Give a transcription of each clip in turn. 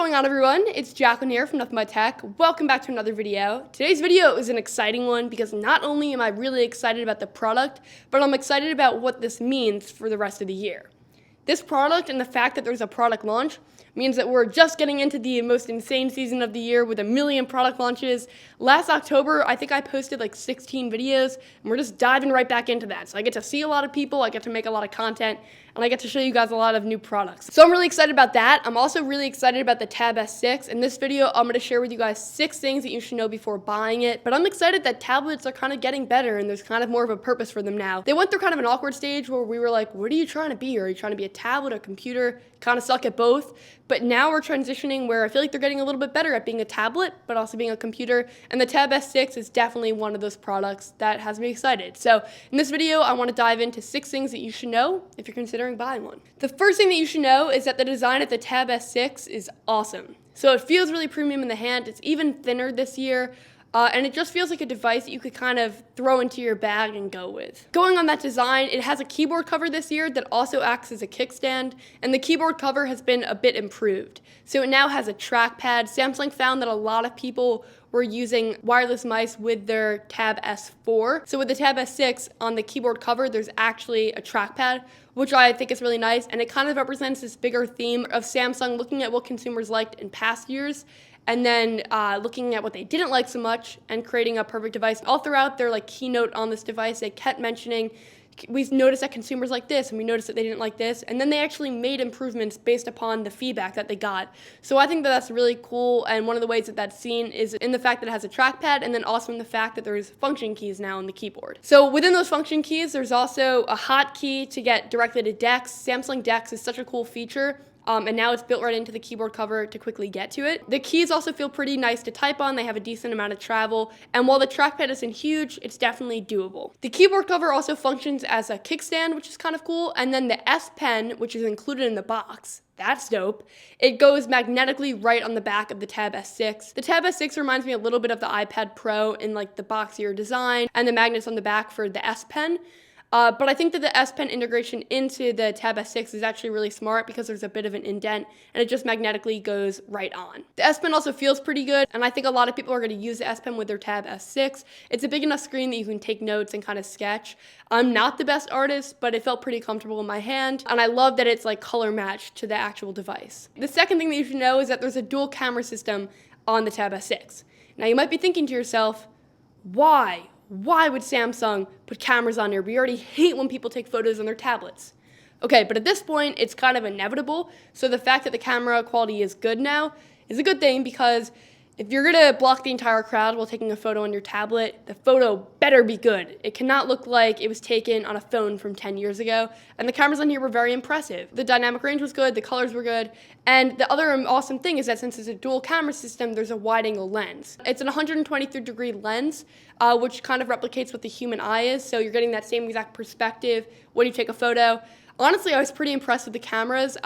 going on, everyone? It's Jacqueline here from Biotech. Welcome back to another video. Today's video is an exciting one because not only am I really excited about the product, but I'm excited about what this means for the rest of the year. This product and the fact that there's a product launch means that we're just getting into the most insane season of the year with 1 million product launches. Last October, I think I posted like 16 videos, and we're just diving right back into that. So I get to see a lot of people, I get to make a lot of content, and I get to show you guys a lot of new products. So I'm really excited about that. I'm also really excited about the Tab S6. In this video, I'm going to share with you guys 6 things that you should know before buying it. But I'm excited that tablets are kind of getting better, and there's kind of more of a purpose for them now. They went through kind of an awkward stage where we were like, what are you trying to be? Are you trying to be a tablet or computer? Kind of suck at both. But now we're transitioning where I feel like they're getting a little bit better at being a tablet, but also being a computer. And the Tab S6 is definitely one of those products that has me excited. So in this video, I want to dive into 6 things that you should know if you're considering buying one. The first thing that you should know is that the design of the Tab S6 is awesome. So it feels really premium in the hand. It's even thinner this year. And it just feels like a device that you could kind of throw into your bag and go with. Going on that design, it has a keyboard cover this year that also acts as a kickstand, and the keyboard cover has been a bit improved. So it now has a trackpad. Samsung found that a lot of people were using wireless mice with their Tab S4. So with the Tab S6, on the keyboard cover, there's actually a trackpad, which I think is really nice, and it kind of represents this bigger theme of Samsung looking at what consumers liked in past years, and then looking at what they didn't like so much and creating a perfect device. All throughout their keynote on this device, they kept mentioning, we noticed that consumers like this, and we noticed that they didn't like this, and then they actually made improvements based upon the feedback that they got. So I think that that's really cool, and one of the ways that that's seen is in the fact that it has a trackpad, and then also in the fact that there's function keys now on the keyboard. So within those function keys, there's also a hotkey to get directly to DeX. Samsung DeX is such a cool feature. And now it's built right into the keyboard cover to quickly get to it. The keys also feel pretty nice to type on. They have a decent amount of travel. And while the trackpad isn't huge, it's definitely doable. The keyboard cover also functions as a kickstand, which is kind of cool. And then the S Pen, which is included in the box, that's dope. It goes magnetically right on the back of the Tab S6. The Tab S6 reminds me a little bit of the iPad Pro in the boxier design and the magnets on the back for the S Pen. But I think that the S Pen integration into the Tab S6 is actually really smart because there's a bit of an indent and it just magnetically goes right on. The S Pen also feels pretty good, and I think a lot of people are going to use the S Pen with their Tab S6. It's a big enough screen that you can take notes and kind of sketch. I'm not the best artist, but it felt pretty comfortable in my hand, and I love that it's color matched to the actual device. The second thing that you should know is that there's a dual camera system on the Tab S6. Now you might be thinking to yourself, why? Why would Samsung put cameras on here? We already hate when people take photos on their tablets. Okay, but at this point, it's kind of inevitable. So the fact that the camera quality is good now is a good thing, because if you're going to block the entire crowd while taking a photo on your tablet, the photo better be good. It cannot look like it was taken on a phone from 10 years ago. And the cameras on here were very impressive. The dynamic range was good, the colors were good. And the other awesome thing is that since it's a dual camera system, there's a wide angle lens. It's an 123-degree lens, which kind of replicates what the human eye is. So you're getting that same exact perspective when you take a photo. Honestly, I was pretty impressed with the cameras.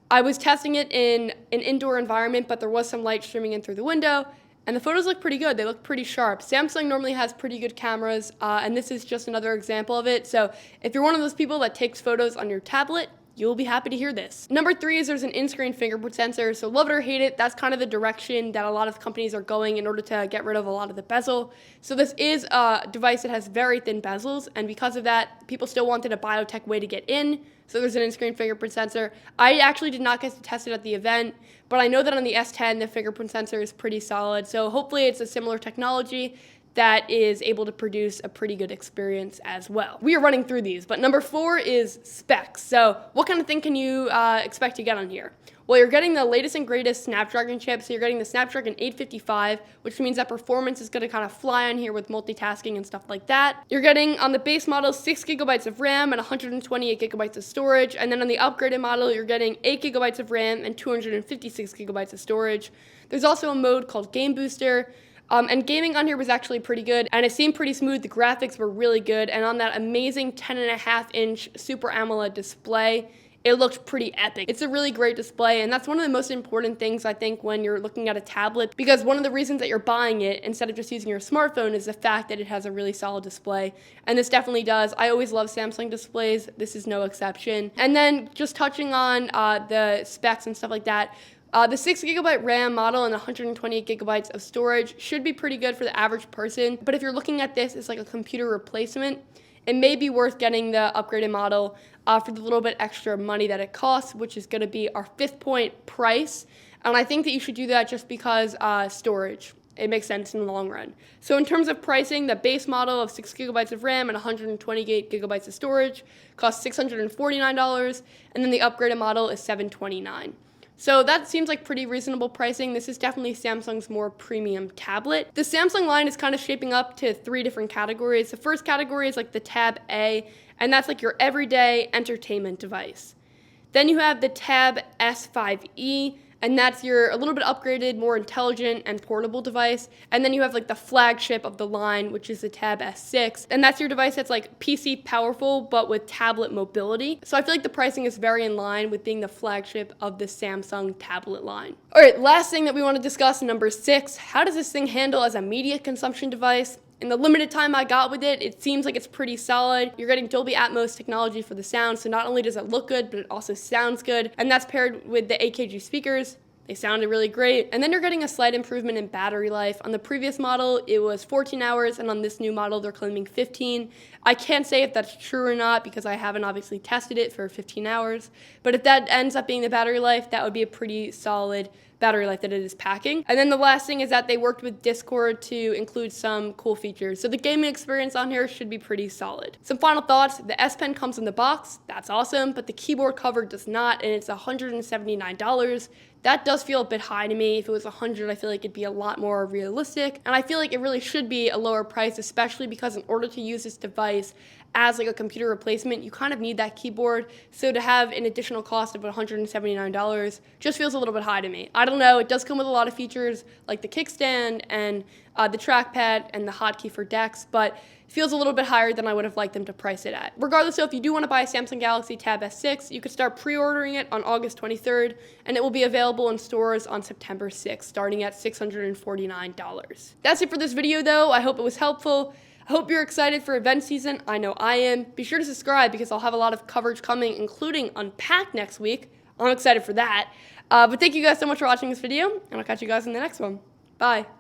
I was testing it in an indoor environment, but there was some light streaming in through the window, and the photos look pretty good. They look pretty sharp. Samsung normally has pretty good cameras, and this is just another example of it. So if you're one of those people that takes photos on your tablet, you'll be happy to hear this. Number 3 is there's an in-screen fingerprint sensor. So love it or hate it, that's kind of the direction that a lot of companies are going in order to get rid of a lot of the bezel. So this is a device that has very thin bezels, and because of that, people still wanted a Biotech way to get in. So there's an in-screen fingerprint sensor. I actually did not get to test it at the event, but I know that on the S10, the fingerprint sensor is pretty solid. So hopefully it's a similar technology that is able to produce a pretty good experience as well. We are running through these, but number 4 is specs. So what kind of thing can you expect to get on here? Well, you're getting the latest and greatest Snapdragon chip, so you're getting the Snapdragon 855, which means that performance is going to kind of fly on here with multitasking and stuff like that. You're getting, on the base model, 6 gigabytes of RAM and 128 gigabytes of storage, and then on the upgraded model, you're getting 8 gigabytes of RAM and 256 gigabytes of storage. There's also a mode called Game Booster, and gaming on here was actually pretty good, and it seemed pretty smooth. The graphics were really good, and on that amazing 10.5-inch Super AMOLED display, it looked pretty epic. It's a really great display, and that's one of the most important things, I think, when you're looking at a tablet, because one of the reasons that you're buying it instead of just using your smartphone is the fact that it has a really solid display, and this definitely does. I always love Samsung displays. This is no exception. And then just touching on the specs and stuff like that, The 6GB RAM model and 128GB of storage should be pretty good for the average person, but if you're looking at this as like a computer replacement, it may be worth getting the upgraded model for the little bit extra money that it costs, which is going to be our 5th point price. And I think that you should do that just because storage. It makes sense in the long run. So in terms of pricing, the base model of 6GB of RAM and 128GB of storage costs $649, and then the upgraded model is $729. So that seems like pretty reasonable pricing. This is definitely Samsung's more premium tablet. The Samsung line is kind of shaping up to 3 different categories. The first category is like the Tab A, and that's like your everyday entertainment device. Then you have the Tab S5e, and that's your a little bit upgraded, more intelligent and portable device. And then you have like the flagship of the line, which is the Tab S6, and that's your device that's like PC powerful, but with tablet mobility. So I feel like the pricing is very in line with being the flagship of the Samsung tablet line. All right, last thing that we want to discuss, number 6, how does this thing handle as a media consumption device? In the limited time I got with it, it seems like it's pretty solid. You're getting Dolby Atmos technology for the sound, so not only does it look good, but it also sounds good. And that's paired with the AKG speakers. They sounded really great. And then you're getting a slight improvement in battery life. On the previous model, it was 14 hours, and on this new model, they're claiming 15. I can't say if that's true or not because I haven't obviously tested it for 15 hours. But if that ends up being the battery life, that would be a pretty solid battery life that it is packing. And then the last thing is that they worked with Discord to include some cool features. So the gaming experience on here should be pretty solid. Some final thoughts, the S Pen comes in the box, that's awesome, but the keyboard cover does not, and it's $179. That does feel a bit high to me. If it was $100, I feel like it'd be a lot more realistic. And I feel like it really should be a lower price, especially because in order to use this device as like a computer replacement, you kind of need that keyboard. So to have an additional cost of $179 just feels a little bit high to me. I don't know, it does come with a lot of features like the kickstand and the trackpad and the hotkey for DeX, but it feels a little bit higher than I would have liked them to price it at. Regardless, though, if you do want to buy a Samsung Galaxy Tab S6, you could start pre-ordering it on August 23rd, and it will be available in stores on September 6th, starting at $649. That's it for this video, though. I hope it was helpful. I hope you're excited for event season. I know I am. Be sure to subscribe because I'll have a lot of coverage coming, including Unpacked next week. I'm excited for that. But thank you guys so much for watching this video, and I'll catch you guys in the next one. Bye.